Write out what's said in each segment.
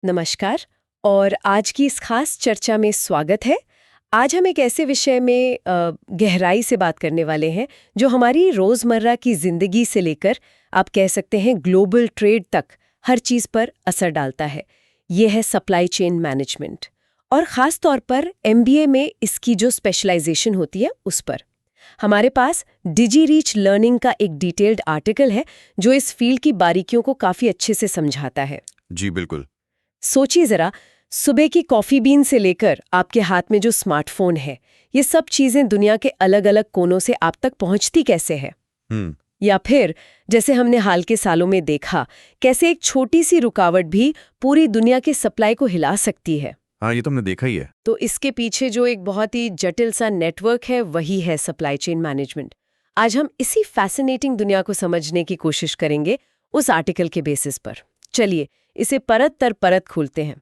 नमस्कार। और आज की इस खास चर्चा में स्वागत है। आज हम एक ऐसे विषय में गहराई से बात करने वाले हैं जो हमारी रोज़मर्रा की ज़िंदगी से लेकर आप कह सकते हैं ग्लोबल ट्रेड तक हर चीज़ पर असर डालता है। ये है सप्लाई चेन मैनेजमेंट, और ख़ास तौर पर एमबीए में इसकी जो स्पेशलाइजेशन होती है उस पर। हमारे पास डिजी रीच लर्निंग का एक डिटेल्ड आर्टिकल है जो इस फील्ड की बारीकियों को काफ़ी अच्छे से समझाता है। जी बिल्कुल। सोचिए जरा, सुबह की कॉफी बीन से लेकर आपके हाथ में जो स्मार्टफोन है, ये सब चीजें दुनिया के अलग अलग कोनों से आप तक पहुंचती कैसे है। या फिर जैसे हमने हाल के सालों में देखा, कैसे एक छोटी सी रुकावट भी पूरी दुनिया की सप्लाई को हिला सकती है। हाँ, ये तो हमने देखा ही है। तो इसके पीछे जो एक बहुत ही जटिल सा नेटवर्क है, वही है सप्लाई चेन मैनेजमेंट। आज हम इसी फैसिनेटिंग दुनिया को समझने की कोशिश करेंगे उस आर्टिकल के बेसिस पर। चलिए इसे परत दर परत खोलते हैं।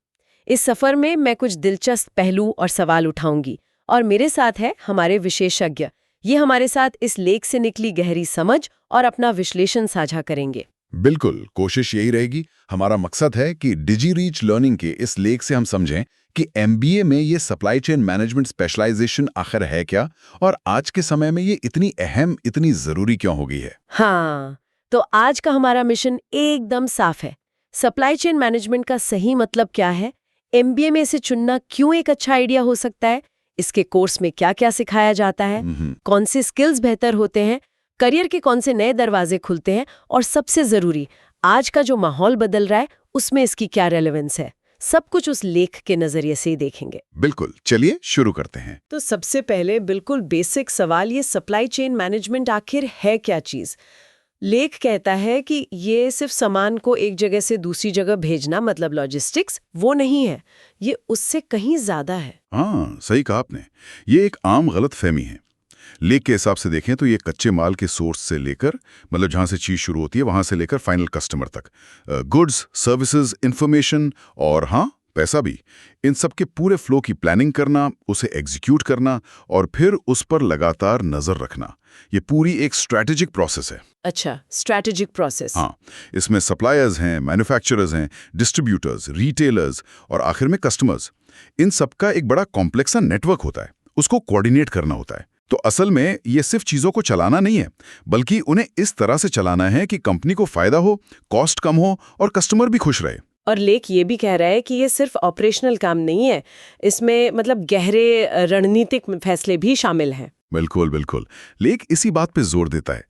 इस सफर में मैं कुछ दिलचस्प पहलू और सवाल उठाऊंगी, और मेरे साथ है हमारे विशेषज्ञ। ये हमारे साथ इस लेख से निकली गहरी समझ और अपना विश्लेषण साझा करेंगे। बिल्कुल, कोशिश यही रहेगी। हमारा मकसद है कि डिजी रीच लर्निंग के इस लेख से हम समझें कि एमबीए में ये सप्लाई चेन मैनेजमेंट स्पेशलाइजेशन आखिर है क्या, और आज के समय में ये इतनी अहम, इतनी जरूरी क्यों हो गई है। हाँ, तो आज का हमारा मिशन एकदम साफ है। सप्लाई चेन मैनेजमेंट का सही मतलब क्या है, एमबीए में इसे चुनना क्यों एक अच्छा आइडिया हो सकता है, इसके कोर्स में क्या क्या सिखाया जाता है, कौन से स्किल्स बेहतर होते हैं, करियर के कौन से नए दरवाजे खुलते हैं, और सबसे जरूरी, आज का जो माहौल बदल रहा है उसमें इसकी क्या रेलेवेंस है। सब कुछ उस लेख के नजरिए से ही देखेंगे। बिल्कुल, चलिए शुरू करते हैं। तो सबसे पहले बिल्कुल बेसिक सवाल, ये सप्लाई चेन मैनेजमेंट आखिर है क्या चीज। लेख कहता है कि ये सिर्फ सामान को एक जगह से दूसरी जगह भेजना, मतलब लॉजिस्टिक्स, वो नहीं है। ये उससे कहीं ज्यादा है। हाँ, सही कहा आपने। ये एक आम गलतफहमी है। लेख के हिसाब से देखें तो ये कच्चे माल के सोर्स से लेकर, मतलब जहां से चीज शुरू होती है वहां से लेकर फाइनल कस्टमर तक, गुड्स, सर्विसेज, इंफॉर्मेशन और हाँ, पैसा भी, इन सब के पूरे फ्लो की प्लानिंग करना, उसे एग्जीक्यूट करना और फिर उस पर लगातार नजर रखना, ये पूरी एक स्ट्रैटेजिक प्रोसेस है। अच्छा, स्ट्रैटेजिक प्रोसेस। हाँ, इसमें सप्लायर्स हैं, मैन्युफैक्चरर्स हैं, डिस्ट्रीब्यूटर्स, रिटेलर्स और आखिर में कस्टमर्स। इन सबका एक बड़ा कॉम्प्लेक्स सा नेटवर्क होता है, उसको कोऑर्डिनेट करना होता है। तो असल में ये सिर्फ चीजों को चलाना नहीं है, बल्कि उन्हें इस तरह से चलाना है कि कंपनी को फायदा हो, कॉस्ट कम हो और कस्टमर भी खुश रहे। और लेख ये भी कह रहा है कि ये सिर्फ ऑपरेशनल काम नहीं है, इसमें मतलब गहरे रणनीतिक फैसले भी शामिल हैं। बिल्कुल बिल्कुल, लेख इसी बात पे जोर देता है।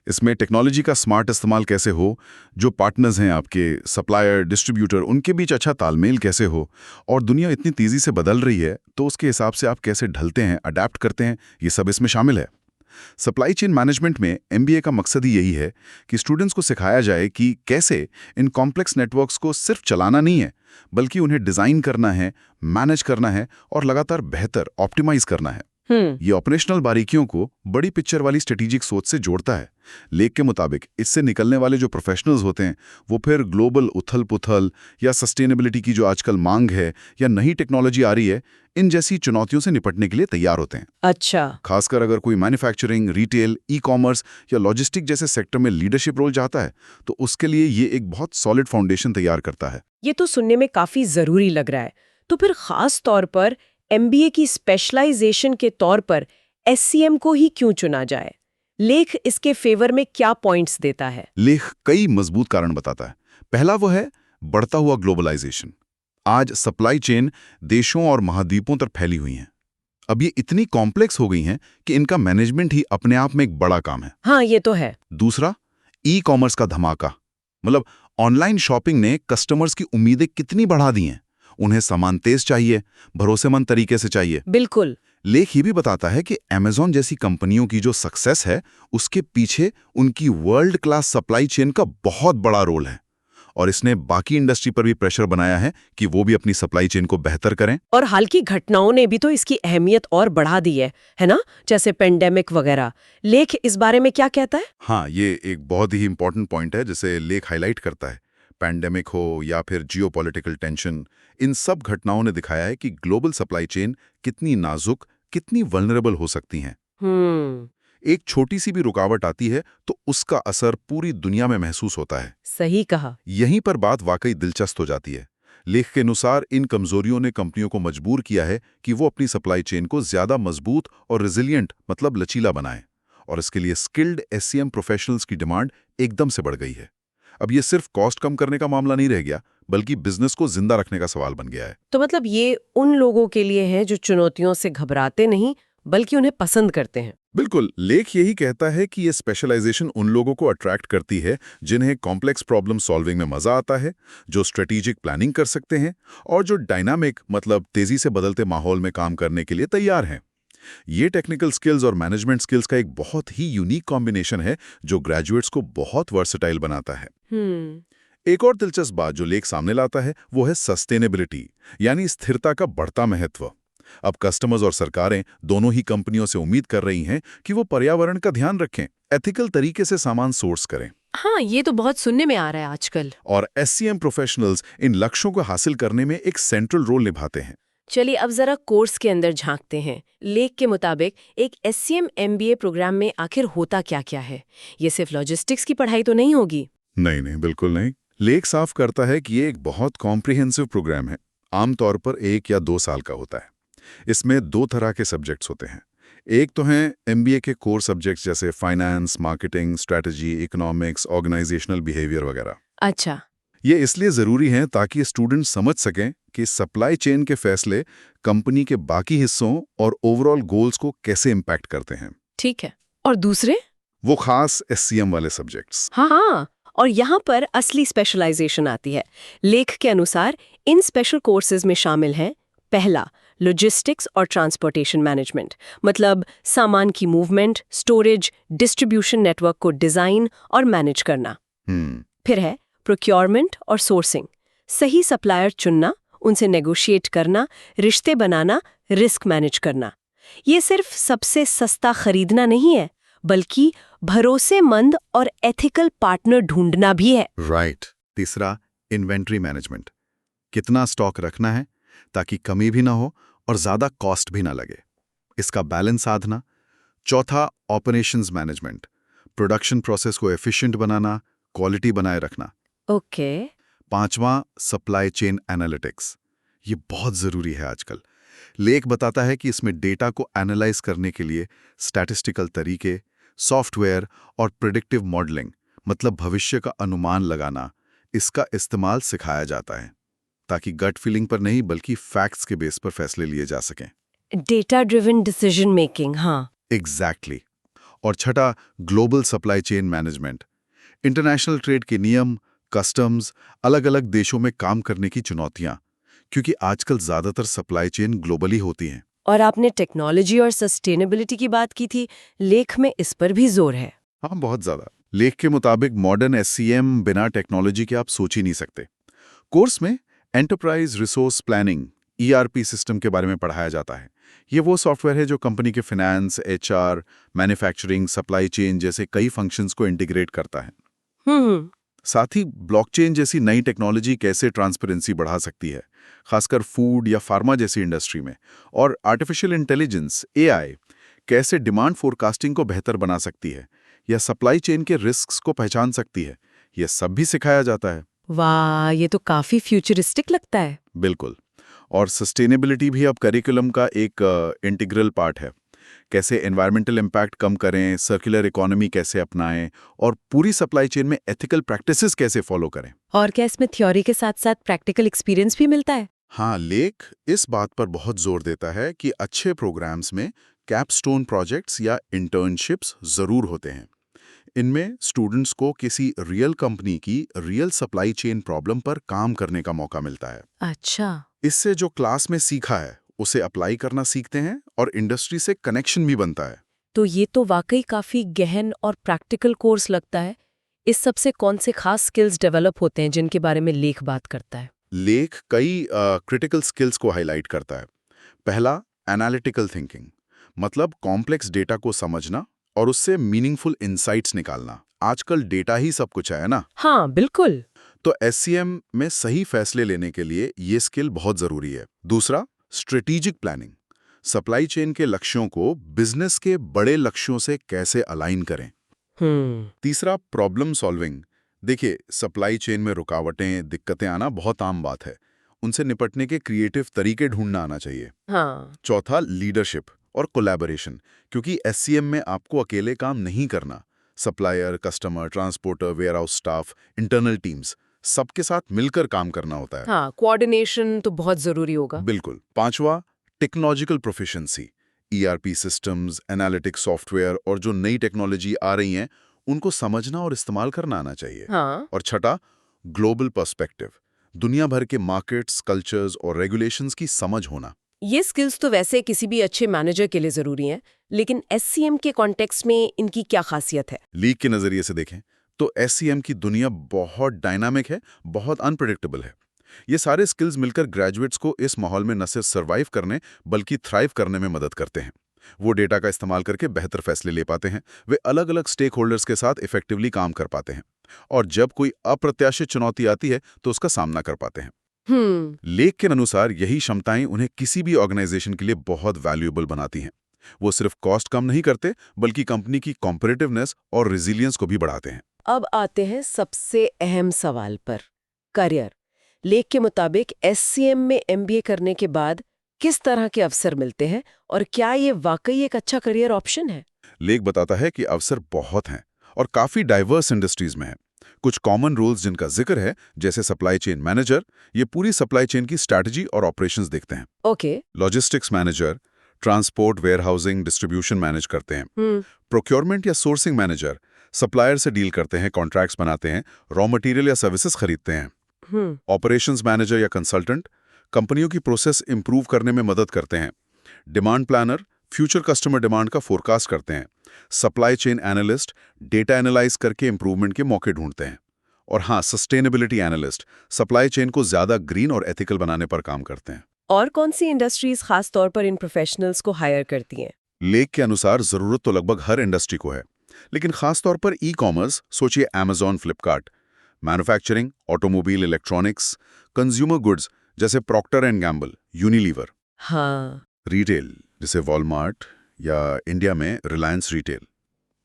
इसमें टेक्नोलॉजी का स्मार्ट इस्तेमाल कैसे हो, जो पार्टनर्स हैं आपके, सप्लायर, डिस्ट्रीब्यूटर, उनके बीच अच्छा तालमेल कैसे हो, और दुनिया इतनी तेजी से बदल रही है तो उसके हिसाब से आप कैसे ढलते हैं, अडेप्ट करते हैं, ये सब इसमें शामिल है। सप्लाई चेन मैनेजमेंट में एमबीए का मकसद ही यही है कि स्टूडेंट्स को सिखाया जाए कि कैसे इन कॉम्प्लेक्स नेटवर्क्स को सिर्फ चलाना नहीं है, बल्कि उन्हें डिजाइन करना है, मैनेज करना है और लगातार बेहतर ऑप्टिमाइज करना है। ये ऑपरेशनल बारीकियों को बड़ी पिक्चर वाली स्ट्रेटेजिक सोच से जोड़ता है। लेख के मुताबिक इससे निकलने वाले जो प्रोफेशनल्स होते हैं वो फिर ग्लोबल उथल-पुथल या सस्टेनेबिलिटी की जो आजकल मांग है या नई टेक्नोलॉजी आ रही है, इन जैसी चुनौतियों से निपटने के लिए तैयार होते हैं। अच्छा। खासकर अगर कोई मैन्युफैक्चरिंग, रिटेल, ई कॉमर्स या लॉजिस्टिक जैसे सेक्टर में लीडरशिप रोल चाहता है तो उसके लिए ये एक बहुत सॉलिड फाउंडेशन तैयार करता है। ये तो सुनने में काफी जरूरी लग रहा है। तो फिर खास तौर पर एमबीए की स्पेशलाइजेशन के तौर पर एससीएम को ही क्यों चुना जाए? लेख इसके फेवर में क्या पॉइंट्स देता है? लेख कई मजबूत कारण बताता है। पहला वो है बढ़ता हुआ ग्लोबलाइजेशन। आज सप्लाई चेन देशों और महाद्वीपों तक फैली हुई हैं। अब ये इतनी कॉम्प्लेक्स हो गई हैं कि इनका मैनेजमेंट ही अपने आप में एक बड़ा काम है। हाँ, ये तो है। दूसरा, ई कॉमर्स का धमाका, मतलब ऑनलाइन शॉपिंग ने कस्टमर्स की उम्मीदें कितनी बढ़ा दी हैं। उन्हें सामान तेज चाहिए, भरोसेमंद तरीके से चाहिए। बिल्कुल। लेख ये भी बताता है कि अमेज़न जैसी कंपनियों की जो सक्सेस है उसके पीछे उनकी वर्ल्ड क्लास सप्लाई चेन का बहुत बड़ा रोल है, और इसने बाकी इंडस्ट्री पर भी प्रेशर बनाया है कि वो भी अपनी सप्लाई चेन को बेहतर करें। और हाल की घटनाओं ने भी तो इसकी अहमियत और बढ़ा दी है ना? जैसे पेंडेमिक वगैरह। लेख इस बारे में क्या कहता है? हाँ, ये एक बहुत ही इंपॉर्टेंट पॉइंट है जिसे लेख हाईलाइट करता है। पैंडेमिक हो या फिर जियोपॉलिटिकल टेंशन, इन सब घटनाओं ने दिखाया है कि ग्लोबल सप्लाई चेन कितनी नाजुक, कितनी वल्नरेबल हो सकती हैं। एक छोटी सी भी रुकावट आती है तो उसका असर पूरी दुनिया में महसूस होता है। सही कहा। यहीं पर बात वाकई दिलचस्प हो जाती है। लेख के अनुसार इन कमजोरियों ने कंपनियों को मजबूर किया है कि वो अपनी सप्लाई चेन को ज्यादा मजबूत और रिजिलियंट मतलब लचीला बनाएं, और इसके लिए स्किल्ड एससीएम प्रोफेशनल्स की डिमांड एकदम से बढ़ गई है। अब ये सिर्फ कॉस्ट कम करने का मामला नहीं रह गया, बल्कि बिजनेस को जिंदा रखने का सवाल बन गया है। तो मतलब ये उन लोगों के लिए है जो चुनौतियों से घबराते नहीं बल्कि उन्हें पसंद करते हैं। बिल्कुल, लेख यही कहता है कि ये स्पेशलाइजेशन उन लोगों को अट्रैक्ट करती है जिन्हें कॉम्प्लेक्स प्रॉब्लम सॉल्विंग में मजा आता है, जो स्ट्रेटेजिक प्लानिंग कर सकते हैं और जो डायनामिक मतलब तेजी से बदलते माहौल में काम करने के लिए तैयार हैं। ये टेक्निकल स्किल्स और मैनेजमेंट स्किल्स का एक बहुत ही यूनिक कॉम्बिनेशन है जो ग्रेजुएट्स को बहुत वर्सेटाइल बनाता है। एक और दिलचस्प बात जो लेख सामने लाता है वो है सस्टेनेबिलिटी, यानी स्थिरता का बढ़ता महत्व। अब कस्टमर्स और सरकारें दोनों ही कंपनियों से उम्मीद कर रही हैं कि वो पर्यावरण का ध्यान रखें, एथिकल तरीके से सामान सोर्स करें। हाँ, ये तो बहुत सुनने में आ रहा है आजकल। और एससीएम प्रोफेशनल्स इन लक्ष्यों को हासिल करने में एक सेंट्रल रोल निभाते हैं। चलिए अब जरा कोर्स के अंदर झांकते हैं। लेख के मुताबिक एक एससीएम एमबीए प्रोग्राम में आखिर होता क्या-क्या है? ये सिर्फ लॉजिस्टिक्स की पढ़ाई तो नहीं होगी? नहीं, बिल्कुल नहीं। लेख साफ करता है कि ये एक बहुत कॉम्प्रिहेंसिव प्रोग्राम है। आमतौर पर 1 या 2 साल का होता है। इसमें 2 तरह के सब्जेक्ट्स होते हैं। एक तो हैं एमबीए के कोर सब्जेक्ट्स जैसे finance, marketing, strategy, economics, organisational behaviour वगैरह। अच्छा। ये इसलिए ज़रूरी हैं ताकि स्टूडेंट समझ सकें कि सप्लाई चेन के फैसले कंपनी के बाकी हिस्सों और ओवरऑल गोल्स को कैसे इम्पैक्ट करते हैं। ठीक है। और दूसरे? वो खास एससीएम वाले सब्जेक्ट्स। हाँ, और यहाँ पर असली स्पेशलाइजेशन आती है। लेख के अनुसार इन स्पेशल कोर्सेज में शामिल हैं: पहला, लॉजिस्टिक्स और ट्रांसपोर्टेशन मैनेजमेंट, मतलब सामान की मूवमेंट, स्टोरेज, डिस्ट्रीब्यूशन नेटवर्क को डिजाइन और मैनेज करना। फिर है प्रोक्योरमेंट और सोर्सिंग, सही सप्लायर चुनना, उनसे नेगोशिएट करना, रिश्ते बनाना, रिस्क मैनेज करना। ये सिर्फ सबसे सस्ता खरीदना नहीं है, बल्कि भरोसेमंद और एथिकल पार्टनर ढूंढना भी है। राइट। तीसरा, इन्वेंट्री मैनेजमेंट, कितना स्टॉक रखना है ताकि कमी भी ना हो और ज्यादा कॉस्ट भी ना लगे, इसका बैलेंस साधना। चौथा, ऑपरेशंस मैनेजमेंट, प्रोडक्शन प्रोसेस को एफिशिएंट बनाना, क्वालिटी बनाए रखना। ओके। पांचवां, सप्लाई चेन एनालिटिक्स, ये बहुत जरूरी है आजकल। लेख बताता है कि इसमें डेटा को एनालाइज करने के लिए स्टैटिस्टिकल तरीके, सॉफ्टवेयर और प्रिडिक्टिव मॉडलिंग मतलब भविष्य का अनुमान लगाना, इसका इस्तेमाल सिखाया जाता है ताकि गट फीलिंग पर नहीं बल्कि फैक्ट्स के बेस पर फैसले लिए जा सकें। Data driven decision making. हाँ, एग्जैक्टली। और छठा, global supply chain management, international trade के नियम, कस्टम्स, अलग अलग देशों में काम करने की चुनौतियां, क्योंकि आजकल ज्यादातर सप्लाई चेन ग्लोबली होती हैं। और आपने टेक्नोलॉजी और सस्टेनेबिलिटी की बात की थी, लेख में इस पर भी जोर है। हाँ, बहुत ज्यादा। लेख के मुताबिक मॉडर्न एससीएम बिना टेक्नोलॉजी के आप सोच ही नहीं सकते। कोर्स में enterprise resource planning ERP system के बारे में पढ़ाया जाता है। ये वो सॉफ्टवेयर है जो कंपनी के finance, HR, manufacturing, supply chain जैसे कई फंक्शंस को इंटीग्रेट करता है। साथ ही ब्लॉकचेन जैसी नई टेक्नोलॉजी कैसे ट्रांसपेरेंसी बढ़ा सकती है, खासकर फूड या फार्मा जैसी इंडस्ट्री में, और आर्टिफिशियल इंटेलिजेंस एआई कैसे डिमांड फोरकास्टिंग को बेहतर बना सकती है या सप्लाई चेन के रिस्क्स को पहचान सकती है, यह सब भी सिखाया जाता है। वाह, ये तो काफी फ्यूचरिस्टिक लगता है। बिल्कुल। और सस्टेनेबिलिटी भी अब करिकुलम का एक इंटीग्रल पार्ट है। कैसे एनवायरमेंटल इम्पैक्ट कम करें, सर्कुलर इकोनॉमी कैसे अपनाएं और पूरी सप्लाई चेन में एथिकल प्रैक्टिसेस कैसे फॉलो करें। और क्या इसमें थ्योरी के साथ साथ प्रैक्टिकल एक्सपीरियंस भी मिलता है? हाँ, लेख इस बात पर बहुत जोर देता है कि अच्छे प्रोग्राम्स में कैपस्टोन प्रोजेक्ट्स या इंटर्नशिप्स जरूर होते हैं। इनमें स्टूडेंट्स को किसी रियल कंपनी की रियल सप्लाई चेन प्रॉब्लम पर काम करने का मौका मिलता है। अच्छा। इससे जो क्लास में सीखा है उसे अप्लाई करना सीखते हैं और इंडस्ट्री से कनेक्शन भी बनता है। तो ये तो वाकई काफी गहन और प्रैक्टिकल कोर्स लगता है। इस सब से कौन से खास स्किल्स डेवलप होते हैं जिनके बारे में लेख बात करता है? लेख कई क्रिटिकल स्किल्स को हाईलाइट करता है। पहला, एनालिटिकल थिंकिंग, मतलब कॉम्प्लेक्स डेटा को समझना और उससे मीनिंगफुल इंसाइट्स निकालना। आजकल डेटा ही सब कुछ है ना। हाँ, बिल्कुल। तो एससीएम में सही फैसले लेने के लिए ये स्किल बहुत जरूरी है। दूसरा, स्ट्रेटेजिक प्लानिंग, सप्लाई चेन के लक्ष्यों को बिजनेस के बड़े लक्ष्यों से कैसे अलाइन करें। तीसरा, प्रॉब्लम सॉल्विंग। देखिए, सप्लाई चेन में रुकावटें, दिक्कतें आना बहुत आम बात है उनसे निपटने के क्रिएटिव तरीके ढूंढना आना चाहिए। हाँ। चौथा, लीडरशिप और कोलैबोरेशन, क्योंकि एससीएम में आपको अकेले काम नहीं करना। Supplier, customer, transporter, warehouse staff, internal teams, सबके साथ मिलकर काम करना होता है। हाँ, कोऑर्डिनेशन तो बहुत जरूरी होगा। बिल्कुल। पांचवा, technological proficiency, ERP systems, analytics software और जो नई टेक्नोलॉजी आ रही हैं उनको समझना और इस्तेमाल करना आना चाहिए। हाँ। और छठा, ग्लोबल पर्सपेक्टिव, दुनिया भर के मार्केट्स, कल्चर्स और रेगुलेशंस की समझ होना। ये स्किल्स तो वैसे किसी भी अच्छे मैनेजर के लिए जरूरी हैं, लेकिन एससीएम के कॉन्टेक्स्ट में इनकी क्या खासियत है? लीग के नजरिए से देखें तो एससीएम की दुनिया बहुत डायनामिक है, बहुत अनप्रेडिक्टेबल है। ये सारे स्किल्स मिलकर ग्रेजुएट्स को इस माहौल में न सिर्फ सर्वाइव करने बल्कि थ्राइव करने में मदद करते हैं। वो डेटा का इस्तेमाल करके बेहतर फैसले ले पाते हैं, वे अलग अलग स्टेक होल्डर्स के साथ इफेक्टिवली काम कर पाते हैं और जब कोई अप्रत्याशित चुनौती आती है तो उसका सामना कर पाते हैं। लेख के अनुसार यही क्षमताएं उन्हें किसी भी ऑर्गेनाइजेशन के लिए बहुत वैल्यूएबल बनाती हैं। वो सिर्फ कॉस्ट कम नहीं करते बल्कि कंपनी की कॉम्पिटिटिवनेस और रेजिलियंस को भी बढ़ाते हैं। अब आते हैं सबसे अहम सवाल पर, करियर। लेख के मुताबिक एससीएम में एमबीए करने के बाद किस तरह के अवसर मिलते हैं और क्या ये वाकई एक अच्छा करियर ऑप्शन है? लेख बताता है कि अवसर बहुत हैं और काफी डाइवर्स इंडस्ट्रीज में हैं। कुछ कॉमन रूल्स जिनका जिक्र है, जैसे सप्लाई चेन मैनेजर, ये पूरी सप्लाई चेन की स्ट्रैटेजी और ऑपरेशंस देखते हैं। Okay. Logistics manager transport, warehousing, distribution manage करते हैं। प्रोक्योरमेंट या सोर्सिंग मैनेजर सप्लायर से डील करते हैं, कॉन्ट्रैक्ट्स बनाते हैं, रॉ मटेरियल या सर्विसेज खरीदते हैं। ऑपरेशंस मैनेजर या कंसल्टेंट कंपनियों की प्रोसेस इंप्रूव करने में मदद करते हैं। Demand planner future customer demand का फोरकास्ट करते हैं। Supply chain analyst data analyse करके इंप्रूवमेंट के मौके ढूंढते हैं। और हाँ, सस्टेनेबिलिटी एनालिस्ट सप्लाई चेन को ज्यादा ग्रीन और एथिकल बनाने पर काम करते हैं। और कौन सी इंडस्ट्रीज खास तौर पर इन प्रोफेशनल्स को हायर करती हैं? लेख के अनुसार जरूरत तो लगभग हर इंडस्ट्री को है, लेकिन खास तौर पर ई कॉमर्स, सोचिए Amazon, Flipkart, manufacturing, automobile, electronics, consumer goods जैसे प्रॉक्टर एंड गैम्बल, यूनिलीवर। हाँ। रिटेल जैसे वॉलमार्ट या इंडिया में Reliance retail,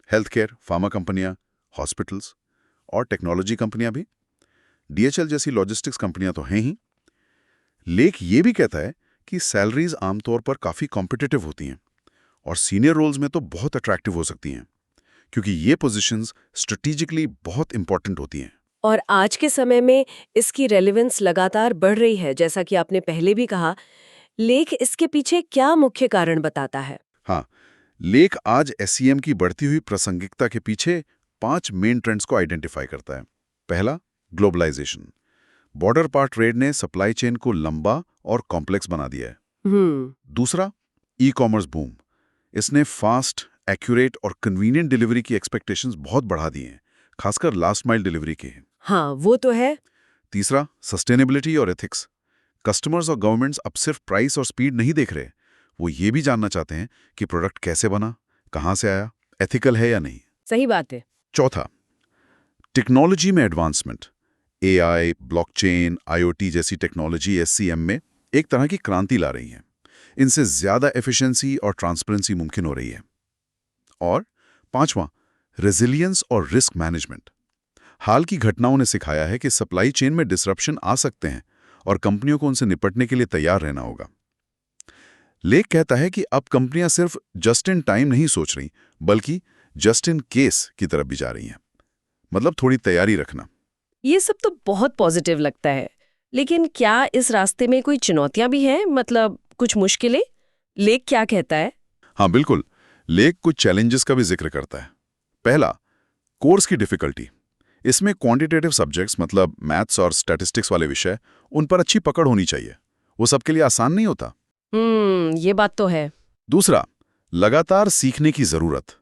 health care, pharma कंपनियां, हॉस्पिटल्स और टेक्नोलॉजी कंपनियां भी, डीएचएल जैसी लॉजिस्टिक्स कंपनियां तो हैं ही। लेख ये भी कहता है कि सैलरीज आमतौर पर काफ़ी कॉम्पिटिटिव होती हैं और सीनियर रोल्स में तो बहुत अट्रैक्टिव हो सकती हैं, क्योंकि ये पोजीशंस स्ट्रेटेजिकली बहुत इंपॉर्टेंट होती हैं। और आज के समय में इसकी रेलेवेंस लगातार बढ़ रही है, जैसा कि आपने पहले भी कहा। लेख इसके पीछे क्या मुख्य कारण बताता है? हाँ, लेख आज एससीएम की बढ़ती हुई प्रासंगिकता के पीछे 5 मेन ट्रेंड्स को आइडेंटिफाई करता है। पहला, ग्लोबलाइजेशन। बॉर्डर पार ट्रेड ने सप्लाई चेन को लंबा और कॉम्प्लेक्स बना दिया है। दूसरा, ई कॉमर्स बूम। इसने फास्ट, एक्यूरेट और कन्वीनियंट डिलीवरी की एक्सपेक्टेशंस बहुत बढ़ा दी हैं, खासकर लास्ट माइल डिलीवरी के। हाँ, वो तो है। तीसरा, सस्टेनेबिलिटी और एथिक्स। कस्टमर्स और गवर्नमेंट्स अब सिर्फ प्राइस और स्पीड नहीं देख रहे, वो ये भी जानना चाहते हैं कि प्रोडक्ट कैसे बना, कहाँ से आया, एथिकल है या नहीं। सही बात है। चौथा, टेक्नोलॉजी में एडवांसमेंट। एआई, ब्लॉकचेन, आईओटी जैसी टेक्नोलॉजी एससीएम में एक तरह की क्रांति ला रही है। इनसे ज्यादा एफिशिएंसी और ट्रांसपेरेंसी मुमकिन हो रही है। और पांचवां, रेजिलियंस और रिस्क मैनेजमेंट। हाल की घटनाओं ने सिखाया है कि सप्लाई चेन में डिसरप्शन आ सकते हैं और कंपनियों को उनसे निपटने के लिए तैयार रहना होगा। लेख कहता है कि अब कंपनियां सिर्फ जस्ट इन टाइम नहीं सोच रही, बल्कि जस्ट इन केस की तरफ भी जा रही हैं। मतलब थोड़ी तैयारी रखना। ये सब तो बहुत पॉजिटिव लगता है, लेकिन क्या इस रास्ते में कोई चुनौतियां भी हैं? मतलब कुछ मुश्किलें? लेख क्या कहता है? हाँ बिल्कुल, लेख कुछ चैलेंजेस का भी जिक्र करता है। पहला, कोर्स की डिफिकल्टी। इसमें क्वांटिटेटिव सब्जेक्ट्स मतलब मैथ्स और स्टैटिस्टिक्स वाले विषय, उन पर अच्छी पकड़ होनी चाहिए। वो सबके लिए आसान नहीं होता। ये बात तो है। दूसरा, लगातार सीखने की जरूरत।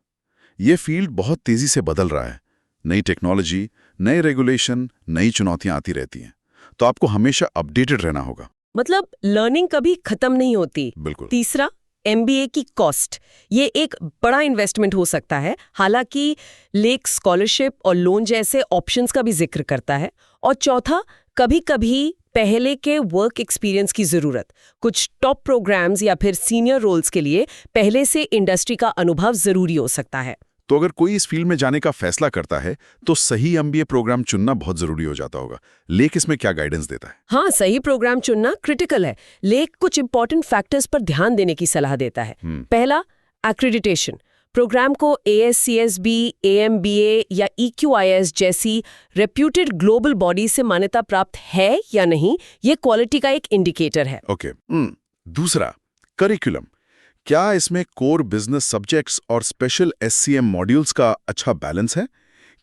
ये फील्ड बहुत तेजी से बदल रहा है। नई टेक्नोलॉजी, नए रेगुलेशन, नई चुनौतियां आती रहती हैं, तो आपको हमेशा अपडेटेड रहना होगा। मतलब लर्निंग कभी खत्म नहीं होती। बिल्कुल। तीसरा, एमबीए की कॉस्ट। ये एक बड़ा इन्वेस्टमेंट हो सकता है, हालांकि लेख स्कॉलरशिप और लोन जैसे ऑप्शंस का भी जिक्र करता है। और चौथा, कभी-कभी पहले के वर्क एक्सपीरियंस की जरूरत। कुछ टॉप प्रोग्राम्स या फिर सीनियर रोल्स के लिए पहले से इंडस्ट्री का अनुभव जरूरी हो सकता है। तो अगर कोई इस फील्ड में जाने का फैसला करता है तो सही एमबीए प्रोग्राम चुनना बहुत जरूरी हो जाता होगा। लेख इसमें क्या गाइडेंस देता है? हाँ, सही प्रोग्राम चुनना क्रिटिकल है। लेख कुछ इंपॉर्टेंट फैक्टर्स पर ध्यान देने की सलाह देता है। पहला, एक्रेडिटेशन। प्रोग्राम को ASCSB, AMBA या EQIS जैसी रेप्यूटेड ग्लोबल बॉडी से मान्यता प्राप्त है या नहीं, ये क्वालिटी का एक इंडिकेटर है। ओके। दूसरा, करिकुलम। क्या इसमें कोर बिजनेस सब्जेक्ट्स और स्पेशल SCM मॉड्यूल्स का अच्छा बैलेंस है?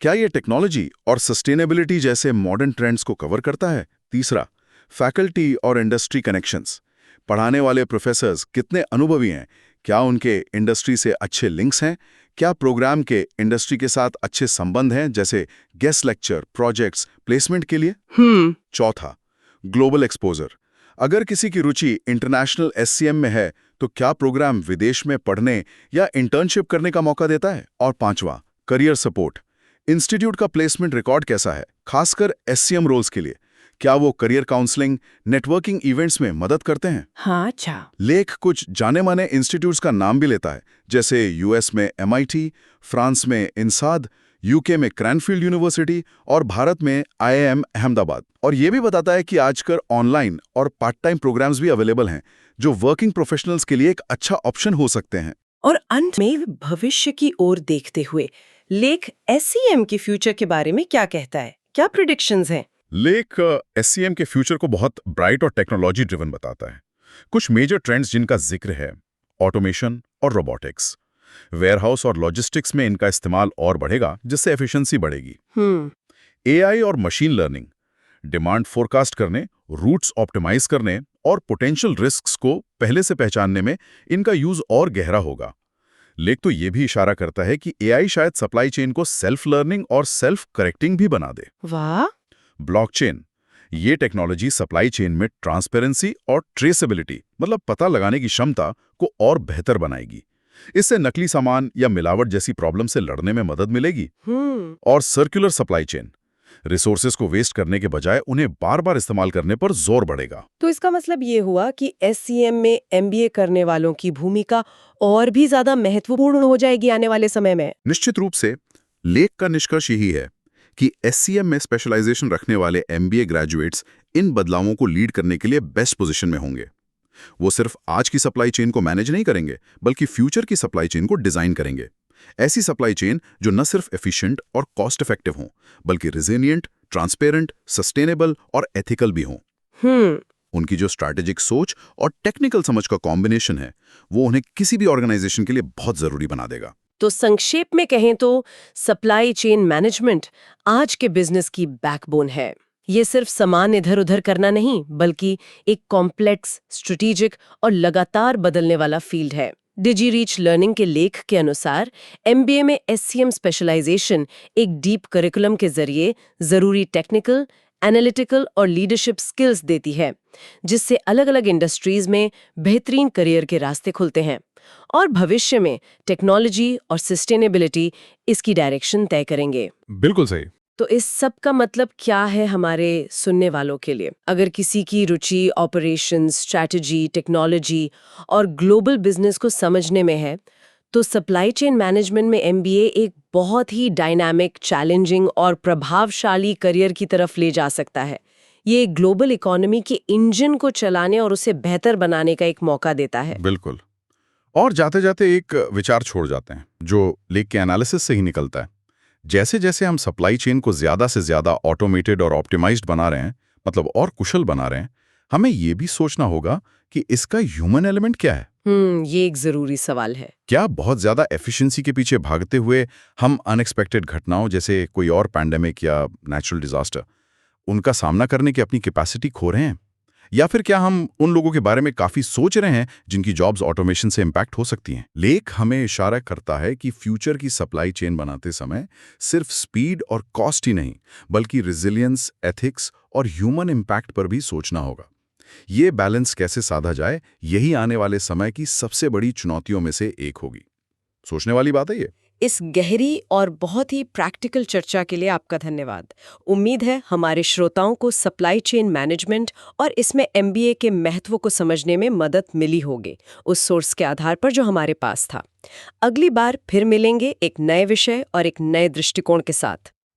क्या ये टेक्नोलॉजी और सस्टेनेबिलिटी जैसे मॉडर्न ट्रेंड्स को कवर करता है? तीसरा, फैकल्टी और इंडस्ट्री कनेक्शंस। पढ़ाने वाले प्रोफेसर्स कितने अनुभवी हैं? क्या उनके इंडस्ट्री से अच्छे लिंक्स हैं? क्या प्रोग्राम के इंडस्ट्री के साथ अच्छे संबंध हैं, जैसे गेस्ट लेक्चर, प्रोजेक्ट्स, प्लेसमेंट के लिए? चौथा, ग्लोबल एक्सपोजर। अगर किसी की रुचि इंटरनेशनल SCM में है तो क्या प्रोग्राम विदेश में पढ़ने या इंटर्नशिप करने का मौका देता है? और पांचवा, करियर सपोर्ट। इंस्टीट्यूट का प्लेसमेंट रिकॉर्ड कैसा है, खासकर SCM रोल्स के लिए? क्या वो करियर काउंसलिंग, नेटवर्किंग इवेंट्स में मदद करते हैं? हाँ, अच्छा। लेख कुछ जाने माने इंस्टीट्यूट्स का नाम भी लेता है, जैसे US में MIT, फ्रांस में INSAD, UK में क्रैनफील्ड यूनिवर्सिटी और भारत में IIM अहमदाबाद। और ये भी बताता है कि आजकल ऑनलाइन और पार्ट टाइम प्रोग्राम्स भी अवेलेबल हैं, जो वर्किंग प्रोफेशनल्स के लिए एक अच्छा ऑप्शन हो सकते हैं। और अंत में भविष्य की ओर देखते हुए लेख SCM के फ्यूचर के बारे में क्या कहता है? क्या प्रेडिक्शंस हैं? लेख SCM के फ्यूचर को बहुत ब्राइट और टेक्नोलॉजी ड्रिवन बताता है। कुछ मेजर ट्रेंड्स जिनका जिक्र है, ऑटोमेशन और रोबोटिक्स। वेयरहाउस और लॉजिस्टिक्स में इनका इस्तेमाल और बढ़ेगा, जिससे एफिशिएंसी बढ़ेगी। AI और मशीन लर्निंग डिमांड फोरकास्ट करने, रूट्स ऑप्टिमाइज करने और पोटेंशियल रिस्क्स को पहले से पहचानने में इनका यूज और गहरा होगा। लेख तो ये भी इशारा करता है कि AI शायद सप्लाई चेन को सेल्फ लर्निंग और सेल्फ करेक्टिंग भी बना दे। वाह! ब्लॉकचेन, ये टेक्नोलॉजी सप्लाई चेन में ट्रांसपेरेंसी और ट्रेसेबिलिटी, मतलब पता लगाने की क्षमता को और बेहतर बनाएगी। इससे नकली सामान या मिलावट जैसी प्रॉब्लम से लड़ने में मदद मिलेगी। और सर्कुलर सप्लाई चेन, रिसोर्सेज को वेस्ट करने के बजाय उन्हें बार बार इस्तेमाल करने पर जोर बढ़ेगा। तो इसका मतलब ये हुआ कि SCM में MBA करने वालों की भूमिका और भी ज्यादा महत्वपूर्ण हो जाएगी आने वाले समय में। निश्चित रूप से। लेख का निष्कर्ष यही है कि SCM में स्पेशलाइजेशन रखने वाले MBA ग्रेजुएट्स इन बदलावों को लीड करने के लिए बेस्ट पोजीशन में होंगे। वो सिर्फ आज की सप्लाई चेन को मैनेज नहीं करेंगे, बल्कि फ्यूचर की सप्लाई चेन को डिजाइन करेंगे। ऐसी सप्लाई चेन जो न सिर्फ एफिशिएंट और कॉस्ट इफेक्टिव हों, बल्कि रिजिलिएंट, ट्रांसपेरेंट, सस्टेनेबल और एथिकल भी हों। उनकी जो स्ट्रैटेजिक सोच और टेक्निकल समझ का कॉम्बिनेशन है, वो उन्हें किसी भी ऑर्गेनाइजेशन के लिए बहुत जरूरी बना देगा। तो संक्षेप में कहें तो सप्लाई चेन मैनेजमेंट आज के बिजनेस की बैकबोन है। ये सिर्फ सामान इधर उधर करना नहीं, बल्कि एक कॉम्प्लेक्स, स्ट्रेटेजिक और लगातार बदलने वाला फील्ड है। डिजीरीच लर्निंग के लेख के अनुसार MBA में SCM स्पेशलाइजेशन एक डीप करिकुलम के जरिए जरूरी टेक्निकल, एनालिटिकल और लीडरशिप स्किल्स देती है, जिससे अलग अलग इंडस्ट्रीज में बेहतरीन करियर के रास्ते खुलते हैं। और भविष्य में टेक्नोलॉजी और सस्टेनेबिलिटी इसकी डायरेक्शन तय करेंगे। बिल्कुल सही। तो इस सब का मतलब क्या है हमारे सुनने वालों के लिए? अगर किसी की रुचि ऑपरेशंस, स्ट्रैटेजी, टेक्नोलॉजी और ग्लोबल बिजनेस को समझने में है, तो सप्लाई चेन मैनेजमेंट में MBA एक बहुत ही डायनामिक, चैलेंजिंग और प्रभावशाली करियर की तरफ ले जा सकता है। ये ग्लोबल इकोनॉमी के इंजन को चलाने और उसे बेहतर बनाने का एक मौका देता है। बिल्कुल। और जाते जाते एक विचार छोड़ जाते हैं, जो लेख के एनालिसिस से ही निकलता है। जैसे जैसे हम सप्लाई चेन को ज्यादा से ज्यादा ऑटोमेटेड और ऑप्टिमाइज्ड बना रहे हैं, मतलब और कुशल बना रहे हैं, हमें ये भी सोचना होगा कि इसका ह्यूमन एलिमेंट क्या है। ये एक जरूरी सवाल है। क्या बहुत ज्यादा एफिशिएंसी के पीछे भागते हुए हम अनएक्सपेक्टेड घटनाओं जैसे कोई और पैंडेमिक या नेचुरल डिजास्टर, उनका सामना करने की अपनी कैपेसिटी खो रहे हैं? या फिर क्या हम उन लोगों के बारे में काफी सोच रहे हैं जिनकी जॉब्स ऑटोमेशन से इंपैक्ट हो सकती हैं? लेख हमें इशारा करता है कि फ्यूचर की सप्लाई चेन बनाते समय सिर्फ स्पीड और कॉस्ट ही नहीं, बल्कि रिजिलियंस, एथिक्स और ह्यूमन इंपैक्ट पर भी सोचना होगा। ये बैलेंस कैसे साधा जाए, यही आने वाले समय की सबसे बड़ी चुनौतियों में से एक होगी। सोचने वाली बात है ये। इस गहरी और बहुत ही प्रैक्टिकल चर्चा के लिए आपका धन्यवाद। उम्मीद है हमारे श्रोताओं को सप्लाई चेन मैनेजमेंट और इसमें एमबीए के महत्व को समझने में मदद मिली होगी, उस सोर्स के आधार पर जो हमारे पास था। अगली बार फिर मिलेंगे एक नए विषय और एक नए दृष्टिकोण के साथ।